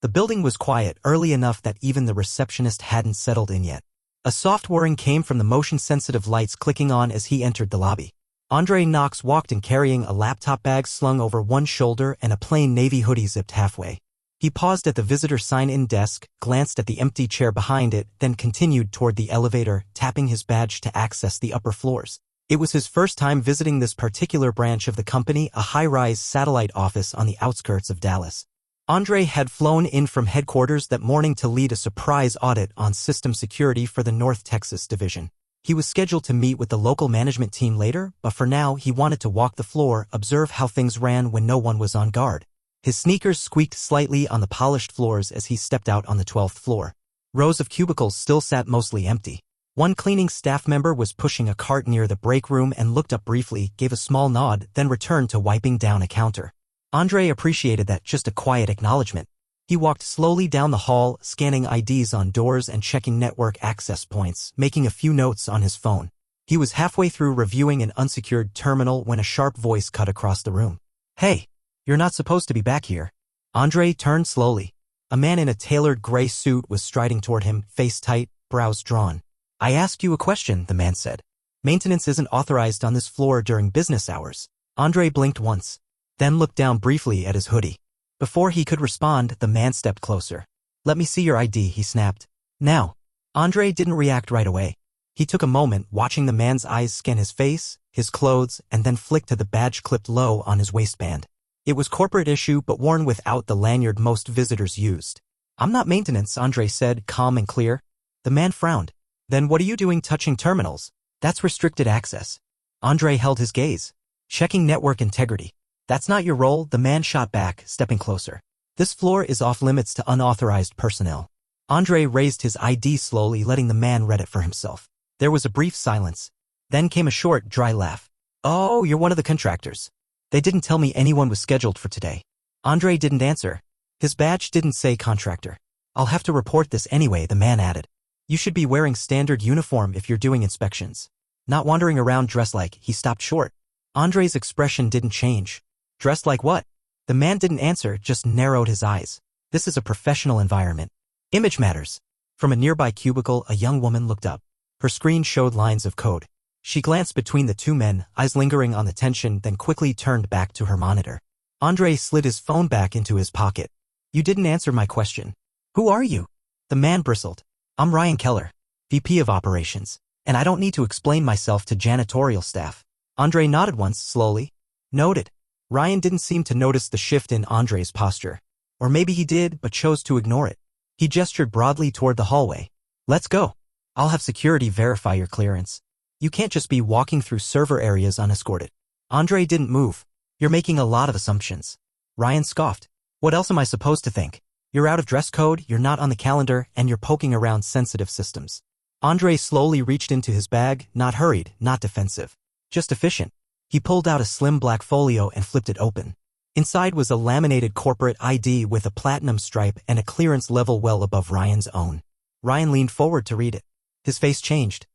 The building was quiet early enough that even the receptionist hadn't settled in yet. A soft whirring came from the motion-sensitive lights clicking on as he entered the lobby. Andre Knox walked in carrying a laptop bag slung over one shoulder and a plain navy hoodie zipped halfway. He paused at the visitor sign-in desk, glanced at the empty chair behind it, then continued toward the elevator, tapping his badge to access the upper floors. It was his first time visiting this particular branch of the company, a high-rise satellite office on the outskirts of Dallas. Andre had flown in from headquarters that morning to lead a surprise audit on system security for the North Texas division. He was scheduled to meet with the local management team later, but for now he wanted to walk the floor, observe how things ran when no one was on guard. His sneakers squeaked slightly on the polished floors as he stepped out on the 12th floor. Rows of cubicles still sat mostly empty. One cleaning staff member was pushing a cart near the break room and looked up briefly, gave a small nod, then returned to wiping down a counter. Andre appreciated that, just a quiet acknowledgement. He walked slowly down the hall, scanning IDs on doors and checking network access points, making a few notes on his phone. He was halfway through reviewing an unsecured terminal when a sharp voice cut across the room. "Hey, you're not supposed to be back here." Andre turned slowly. A man in a tailored gray suit was striding toward him, face tight, brows drawn. "I asked you a question," the man said. "Maintenance isn't authorized on this floor during business hours." Andre blinked once, then looked down briefly at his hoodie. Before he could respond, the man stepped closer. "Let me see your ID," he snapped. "Now." Andre didn't react right away. He took a moment, watching the man's eyes scan his face, his clothes, and then flick to the badge clipped low on his waistband. It was corporate issue but worn without the lanyard most visitors used. "I'm not maintenance," Andre said, calm and clear. The man frowned. "Then what are you doing touching terminals?" "That's restricted access." Andre held his gaze. "Checking network integrity." "That's not your role," the man shot back, stepping closer. "This floor is off limits to unauthorized personnel." Andre raised his ID slowly, letting the man read it for himself. There was a brief silence. Then came a short, dry laugh. "Oh, you're one of the contractors. They didn't tell me anyone was scheduled for today." Andre didn't answer. His badge didn't say contractor. "I'll have to report this anyway," the man added. "You should be wearing standard uniform if you're doing inspections. Not wandering around dressed like." He stopped short. Andre's expression didn't change. "Dressed like what?" The man didn't answer, just narrowed his eyes. "This is a professional environment. Image matters." From a nearby cubicle, a young woman looked up. Her screen showed lines of code. She glanced between the two men, eyes lingering on the tension, then quickly turned back to her monitor. Andre slid his phone back into his pocket. "You didn't answer my question." "Who are you?" The man bristled. "I'm Ryan Keller, VP of Operations, and I don't need to explain myself to janitorial staff." Andre nodded once, slowly. "Noted." Ryan didn't seem to notice the shift in Andre's posture. Or maybe he did, but chose to ignore it. He gestured broadly toward the hallway. "Let's go. I'll have security verify your clearance. You can't just be walking through server areas unescorted." Andre didn't move. "You're making a lot of assumptions." Ryan scoffed. "What else am I supposed to think? You're out of dress code, you're not on the calendar, and you're poking around sensitive systems." Andre slowly reached into his bag, not hurried, not defensive. Just efficient. He pulled out a slim black folio and flipped it open. Inside was a laminated corporate ID with a platinum stripe and a clearance level well above Ryan's own. Ryan leaned forward to read it. His face changed.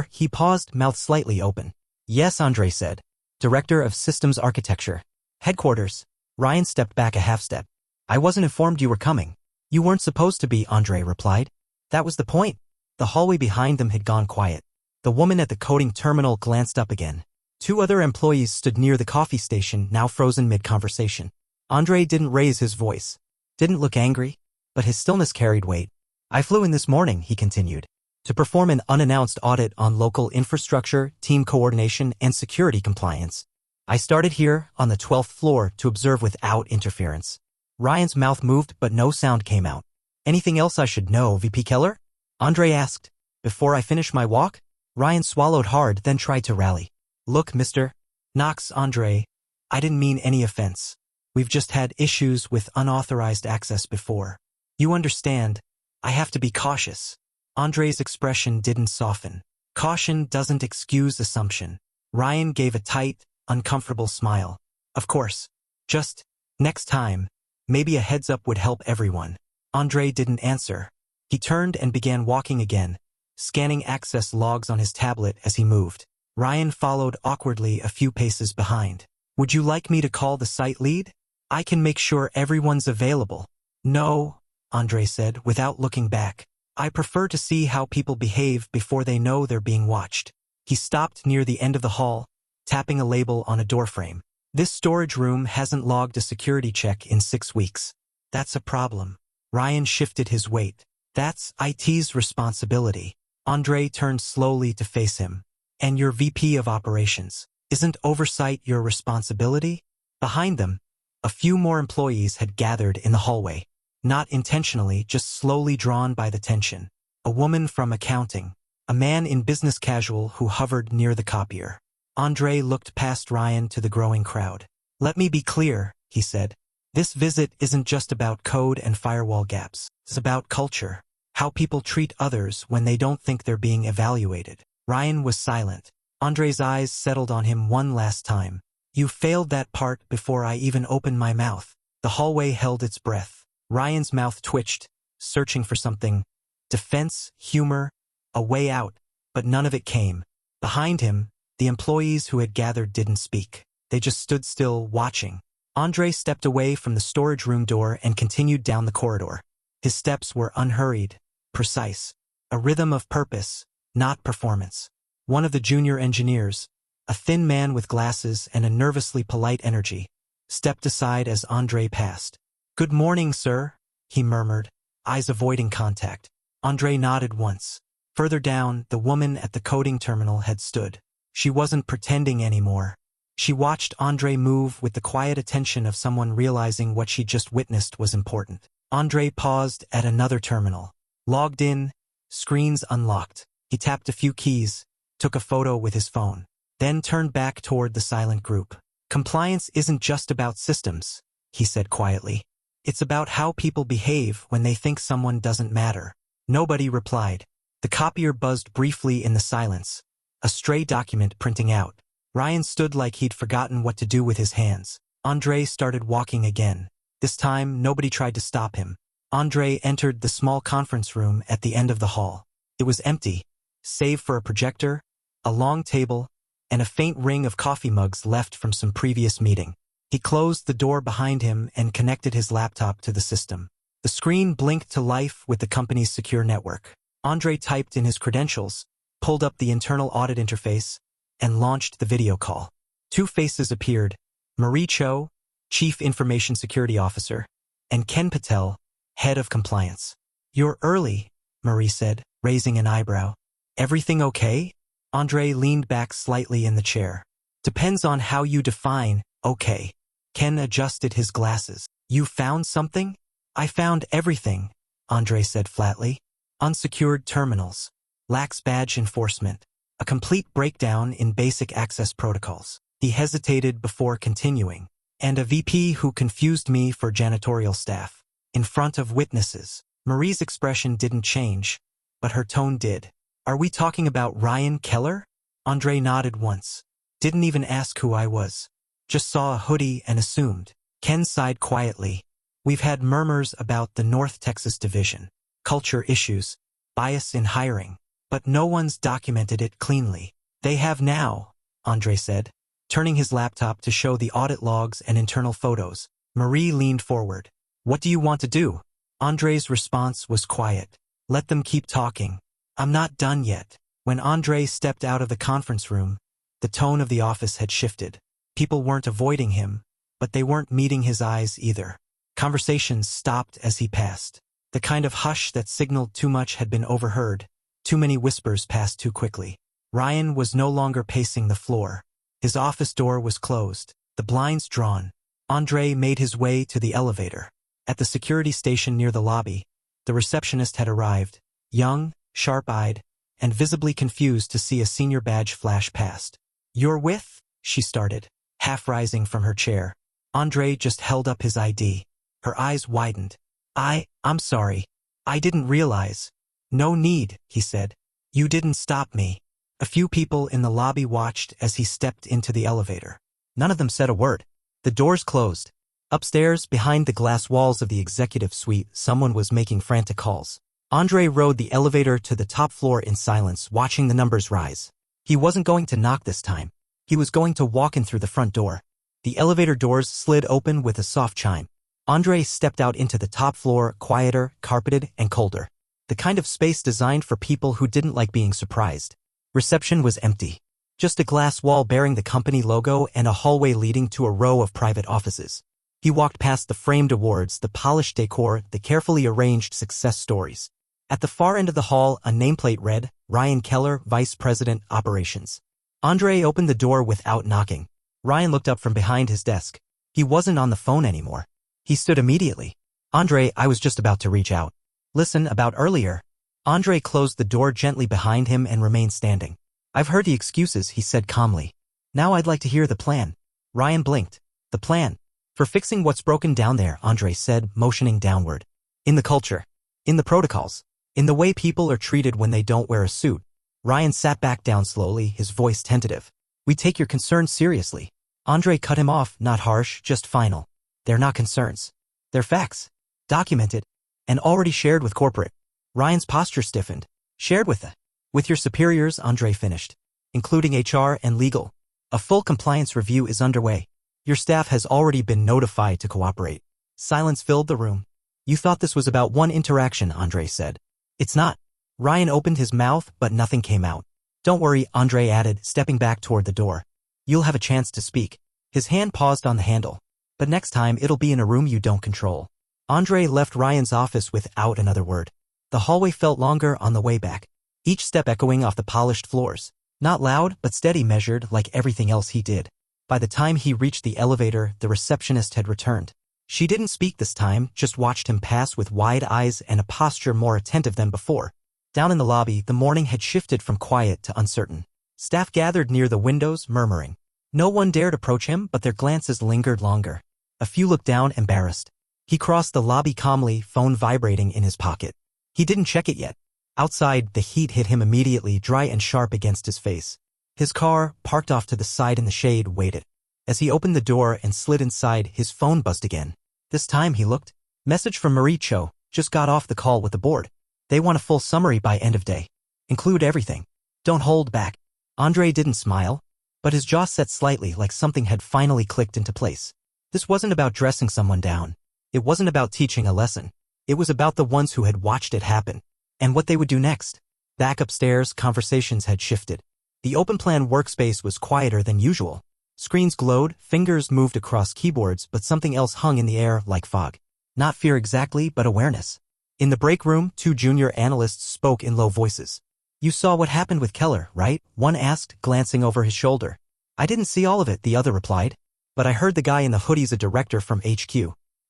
He paused, mouth slightly open. "Yes," Andre said. "Director of Systems Architecture. Headquarters." Ryan stepped back a half step. "I wasn't informed you were coming." "You weren't supposed to be," Andre replied. "That was the point." The hallway behind them had gone quiet. The woman at the coding terminal glanced up again. Two other employees stood near the coffee station, now frozen mid-conversation. Andre didn't raise his voice. Didn't look angry, but his stillness carried weight. "I flew in this morning," he continued, "to perform an unannounced audit on local infrastructure, team coordination, and security compliance. I started here, on the 12th floor, to observe without interference." Ryan's mouth moved, but no sound came out. "Anything else I should know, VP Keller?" Andre asked. "Before I finish my walk?" Ryan swallowed hard, then tried to rally. "Look, Mr. Knox, Andre, I didn't mean any offense. We've just had issues with unauthorized access before. You understand, I have to be cautious." Andre's expression didn't soften. "Caution doesn't excuse assumption." Ryan gave a tight, uncomfortable smile. "Of course. Just, next time, maybe a heads up would help everyone." Andre didn't answer. He turned and began walking again, scanning access logs on his tablet as he moved. Ryan followed awkwardly a few paces behind. "Would you like me to call the site lead? I can make sure everyone's available." "No, Andre said without looking back. I prefer to see how people behave before they know they're being watched. He stopped near the end of the hall, tapping a label on a doorframe. This storage room hasn't logged a security check in 6 weeks. That's a problem. Ryan shifted his weight. That's IT's responsibility. Andre turned slowly to face him. And your VP of operations. Isn't oversight your responsibility? Behind them, a few more employees had gathered in the hallway. Not intentionally, just slowly drawn by the tension. A woman from accounting. A man in business casual who hovered near the copier. Andre looked past Ryan to the growing crowd. Let me be clear, he said. This visit isn't just about code and firewall gaps. It's about culture. How people treat others when they don't think they're being evaluated. Ryan was silent. Andre's eyes settled on him one last time. You failed that part before I even opened my mouth. The hallway held its breath. Ryan's mouth twitched, searching for something. Defense, humor, a way out. But none of it came. Behind him, the employees who had gathered didn't speak. They just stood still, watching. Andre stepped away from the storage room door and continued down the corridor. His steps were unhurried, precise. A rhythm of purpose, not performance. One of the junior engineers, a thin man with glasses and a nervously polite energy, stepped aside as Andre passed. Good morning, sir, he murmured, eyes avoiding contact. Andre nodded once. Further down, the woman at the coding terminal had stood. She wasn't pretending anymore. She watched Andre move with the quiet attention of someone realizing what she just witnessed was important. Andre paused at another terminal. Logged in, screens unlocked. He tapped a few keys, took a photo with his phone, then turned back toward the silent group. Compliance isn't just about systems, he said quietly. It's about how people behave when they think someone doesn't matter. Nobody replied. The copier buzzed briefly in the silence, a stray document printing out. Ryan stood like he'd forgotten what to do with his hands. Andre started walking again. This time, nobody tried to stop him. Andre entered the small conference room at the end of the hall. It was empty, save for a projector, a long table, and a faint ring of coffee mugs left from some previous meeting. He closed the door behind him and connected his laptop to the system. The screen blinked to life with the company's secure network. Andre typed in his credentials, pulled up the internal audit interface, and launched the video call. 2 faces appeared, Marie Cho, Chief Information Security Officer, and Ken Patel, Head of Compliance. You're early, Marie said, raising an eyebrow. Everything okay? Andre leaned back slightly in the chair. Depends on how you define okay. Ken adjusted his glasses. You found something? I found everything, Andre said flatly. Unsecured terminals, lax badge enforcement, a complete breakdown in basic access protocols. He hesitated before continuing. And a VP who confused me for janitorial staff. In front of witnesses. Marie's expression didn't change, but her tone did. Are we talking about Ryan Keller? Andre nodded once. Didn't even ask who I was. Just saw a hoodie and assumed. Ken sighed quietly. We've had murmurs about the North Texas division. Culture issues, bias in hiring. But no one's documented it cleanly. They have now, Andre said, turning his laptop to show the audit logs and internal photos. Marie leaned forward. What do you want to do? Andre's response was quiet. Let them keep talking. I'm not done yet. When Andre stepped out of the conference room, the tone of the office had shifted. People weren't avoiding him, but they weren't meeting his eyes either. Conversations stopped as he passed. The kind of hush that signaled too much had been overheard. Too many whispers passed too quickly. Ryan was no longer pacing the floor. His office door was closed, the blinds drawn. Andre made his way to the elevator. At the security station near the lobby, the receptionist had arrived, young, sharp-eyed, and visibly confused to see a senior badge flash past. You're with? She started, half rising from her chair. Andre just held up his ID. Her eyes widened. I'm sorry. I didn't realize. No need, he said. You didn't stop me. A few people in the lobby watched as he stepped into the elevator. None of them said a word. The doors closed. Upstairs, behind the glass walls of the executive suite, someone was making frantic calls. Andre rode the elevator to the top floor in silence, watching the numbers rise. He wasn't going to knock this time. He was going to walk in through the front door. The elevator doors slid open with a soft chime. Andre stepped out into the top floor, quieter, carpeted, and colder. The kind of space designed for people who didn't like being surprised. Reception was empty. Just a glass wall bearing the company logo and a hallway leading to a row of private offices. He walked past the framed awards, the polished decor, the carefully arranged success stories. At the far end of the hall, a nameplate read, Ryan Keller, Vice President, Operations. Andre opened the door without knocking. Ryan looked up from behind his desk. He wasn't on the phone anymore. He stood immediately. Andre, I was just about to reach out. Listen, about earlier. Andre closed the door gently behind him and remained standing. I've heard the excuses, he said calmly. Now I'd like to hear the plan. Ryan blinked. The plan. For fixing what's broken down there, Andre said, motioning downward. In the culture. In the protocols. In the way people are treated when they don't wear a suit. Ryan sat back down slowly, his voice tentative. We take your concerns seriously. Andre cut him off, not harsh, just final. They're not concerns. They're facts. Documented. And already shared with corporate. Ryan's posture stiffened. Shared with your superiors, Andre finished. Including HR and legal. A full compliance review is underway. Your staff has already been notified to cooperate. Silence filled the room. You thought this was about one interaction, Andre said. It's not. Ryan opened his mouth, but nothing came out. Don't worry, Andre added, stepping back toward the door. You'll have a chance to speak. His hand paused on the handle. But next time it'll be in a room you don't control. Andre left Ryan's office without another word. The hallway felt longer on the way back. Each step echoing off the polished floors. Not loud, but steady, measured like everything else he did. By the time he reached the elevator, the receptionist had returned. She didn't speak this time, just watched him pass with wide eyes and a posture more attentive than before. Down in the lobby, the morning had shifted from quiet to uncertain. Staff gathered near the windows, murmuring. No one dared approach him, but their glances lingered longer. A few looked down, embarrassed. He crossed the lobby calmly, phone vibrating in his pocket. He didn't check it yet. Outside, the heat hit him immediately, dry and sharp against his face. His car, parked off to the side in the shade, waited. As he opened the door and slid inside, his phone buzzed again. This time he looked. Message from Marie Cho, just got off the call with the board. They want a full summary by end of day. Include everything. Don't hold back. Andre didn't smile, but his jaw set slightly like something had finally clicked into place. This wasn't about dressing someone down. It wasn't about teaching a lesson. It was about the ones who had watched it happen. And what they would do next. Back upstairs, conversations had shifted. The open plan workspace was quieter than usual. Screens glowed, fingers moved across keyboards, but something else hung in the air like fog. Not fear exactly, but awareness. In the break room, two junior analysts spoke in low voices. You saw what happened with Keller, right? One asked, glancing over his shoulder. I didn't see all of it, the other replied. But I heard the guy in the hoodie's a director from HQ.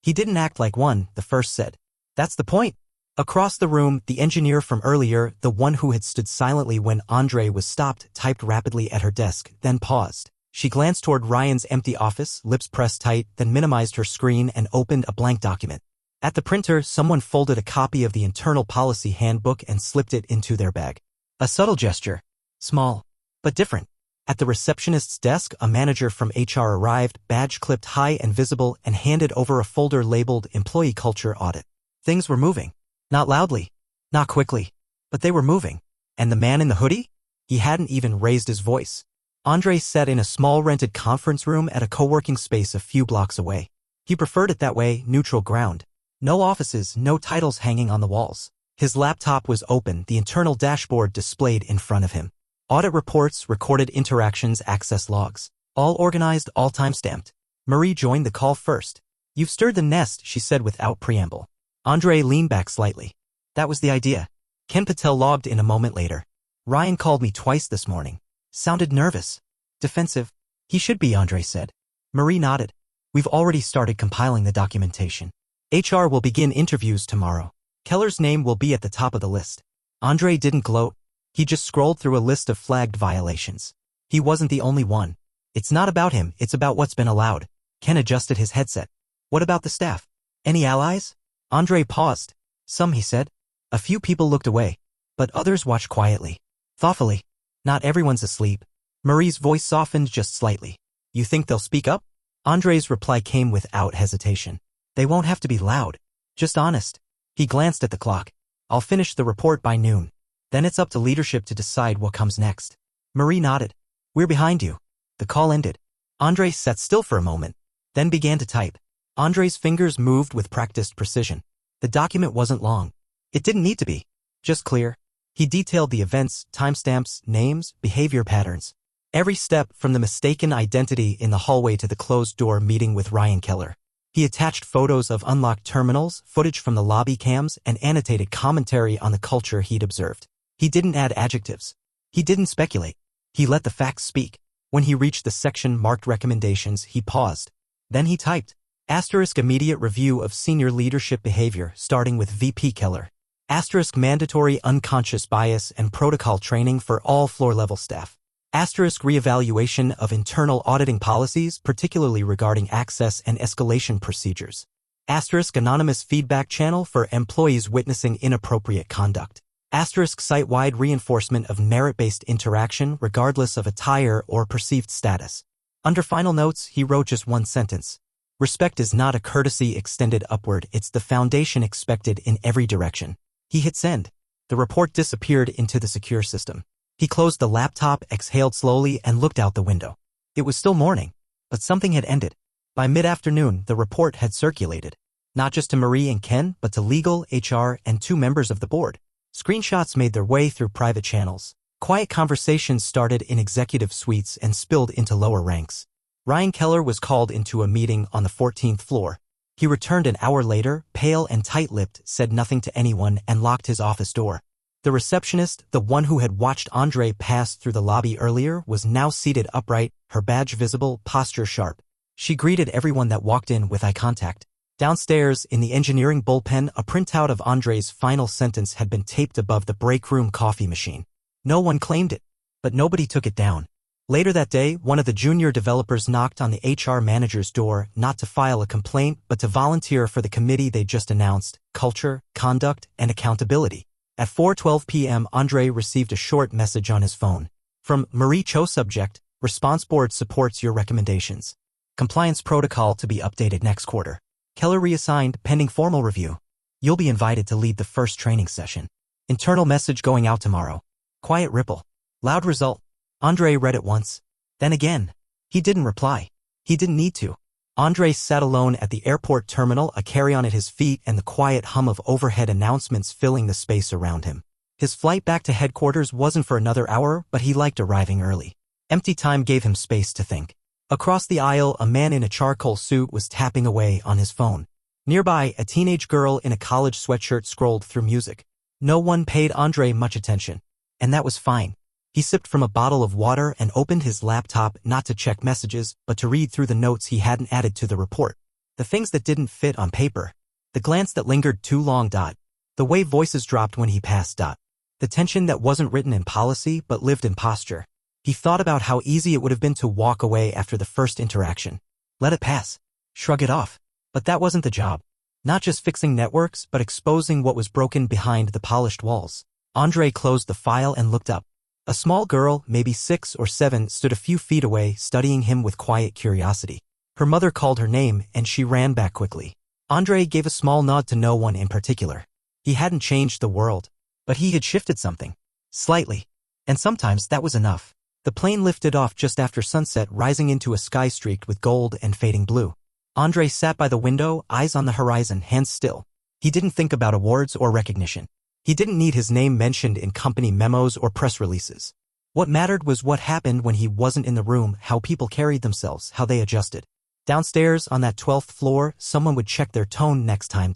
He didn't act like one, the first said. That's the point. Across the room, the engineer from earlier, the one who had stood silently when Andre was stopped, typed rapidly at her desk, then paused. She glanced toward Ryan's empty office, lips pressed tight, then minimized her screen and opened a blank document. At the printer, someone folded a copy of the internal policy handbook and slipped it into their bag. A subtle gesture. Small, but different. At the receptionist's desk, a manager from HR arrived, badge clipped high and visible, and handed over a folder labeled Employee Culture Audit. Things were moving. Not loudly. Not quickly. But they were moving. And the man in the hoodie? He hadn't even raised his voice. Andre sat in a small rented conference room at a co-working space a few blocks away. He preferred it that way, neutral ground. No offices, no titles hanging on the walls. His laptop was open, the internal dashboard displayed in front of him. Audit reports, recorded interactions, access logs. All organized, all time-stamped. Marie joined the call first. You've stirred the nest, she said without preamble. Andre leaned back slightly. That was the idea. Ken Patel logged in a moment later. Ryan called me twice this morning. Sounded nervous. Defensive. He should be, Andre said. Marie nodded. We've already started compiling the documentation. HR will begin interviews tomorrow. Keller's name will be at the top of the list. Andre didn't gloat. He just scrolled through a list of flagged violations. He wasn't the only one. It's not about him, it's about what's been allowed. Ken adjusted his headset. What about the staff? Any allies? Andre paused. Some, he said. A few people looked away, but others watched quietly. Thoughtfully. Not everyone's asleep. Marie's voice softened just slightly. You think they'll speak up? Andre's reply came without hesitation. They won't have to be loud. Just honest. He glanced at the clock. I'll finish the report by noon. Then it's up to leadership to decide what comes next. Marie nodded. We're behind you. The call ended. Andre sat still for a moment, then began to type. Andre's fingers moved with practiced precision. The document wasn't long. It didn't need to be. Just clear. He detailed the events, timestamps, names, behavior patterns. Every step from the mistaken identity in the hallway to the closed-door meeting with Ryan Keller. He attached photos of unlocked terminals, footage from the lobby cams, and annotated commentary on the culture he'd observed. He didn't add adjectives. He didn't speculate. He let the facts speak. When he reached the section marked recommendations, he paused. Then he typed, * immediate review of senior leadership behavior, starting with VP Keller. * mandatory unconscious bias and protocol training for all floor-level staff. * reevaluation of internal auditing policies, particularly regarding access and escalation procedures. * anonymous feedback channel for employees witnessing inappropriate conduct. * site-wide reinforcement of merit-based interaction regardless of attire or perceived status. Under final notes, he wrote just one sentence. Respect is not a courtesy extended upward, it's the foundation expected in every direction. He hit send. The report disappeared into the secure system. He closed the laptop, exhaled slowly, and looked out the window. It was still morning, but something had ended. By mid-afternoon, the report had circulated. Not just to Marie and Ken, but to legal, HR, and 2 members of the board. Screenshots made their way through private channels. Quiet conversations started in executive suites and spilled into lower ranks. Ryan Keller was called into a meeting on the 14th floor. He returned an hour later, pale and tight-lipped, said nothing to anyone, and locked his office door. The receptionist, the one who had watched Andre pass through the lobby earlier, was now seated upright, her badge visible, posture sharp. She greeted everyone that walked in with eye contact. Downstairs, in the engineering bullpen, a printout of Andre's final sentence had been taped above the break room coffee machine. No one claimed it, but nobody took it down. Later that day, one of the junior developers knocked on the HR manager's door, not to file a complaint, but to volunteer for the committee they just announced, Culture, Conduct, and Accountability. At 4:12 p.m., Andre received a short message on his phone. From Marie Cho. Subject, Response Board supports your recommendations. Compliance protocol to be updated next quarter. Keller reassigned, pending formal review. You'll be invited to lead the first training session. Internal message going out tomorrow. Quiet ripple. Loud result. Andre read it once. Then again. He didn't reply. He didn't need to. Andre sat alone at the airport terminal, a carry-on at his feet and the quiet hum of overhead announcements filling the space around him. His flight back to headquarters wasn't for another hour, but he liked arriving early. Empty time gave him space to think. Across the aisle, a man in a charcoal suit was tapping away on his phone. Nearby, a teenage girl in a college sweatshirt scrolled through music. No one paid Andre much attention. And that was fine. He sipped from a bottle of water and opened his laptop not to check messages, but to read through the notes he hadn't added to the report. The things that didn't fit on paper. The glance that lingered too long. The way voices dropped when he passed. The tension that wasn't written in policy but lived in posture. He thought about how easy it would have been to walk away after the first interaction. Let it pass. Shrug it off. But that wasn't the job. Not just fixing networks, but exposing what was broken behind the polished walls. Andre closed the file and looked up. A small girl, maybe 6 or 7, stood a few feet away, studying him with quiet curiosity. Her mother called her name, and she ran back quickly. Andre gave a small nod to no one in particular. He hadn't changed the world, but he had shifted something. Slightly. And sometimes that was enough. The plane lifted off just after sunset, rising into a sky streaked with gold and fading blue. Andre sat by the window, eyes on the horizon, hands still. He didn't think about awards or recognition. He didn't need his name mentioned in company memos or press releases. What mattered was what happened when he wasn't in the room, how people carried themselves, how they adjusted. Downstairs, on that 12th floor, someone would check their tone next time.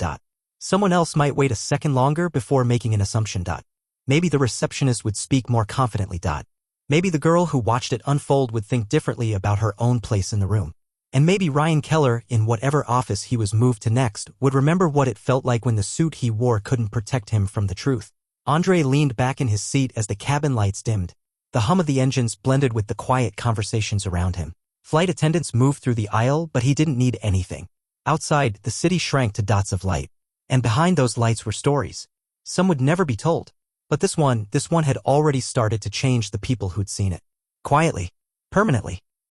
Someone else might wait a second longer before making an assumption. Maybe the receptionist would speak more confidently. Maybe the girl who watched it unfold would think differently about her own place in the room. And maybe Ryan Keller, in whatever office he was moved to next, would remember what it felt like when the suit he wore couldn't protect him from the truth. Andre leaned back in his seat as the cabin lights dimmed. The hum of the engines blended with the quiet conversations around him. Flight attendants moved through the aisle, but he didn't need anything. Outside, the city shrank to dots of light. And behind those lights were stories. Some would never be told. But this one had already started to change the people who'd seen it. Quietly. Permanently.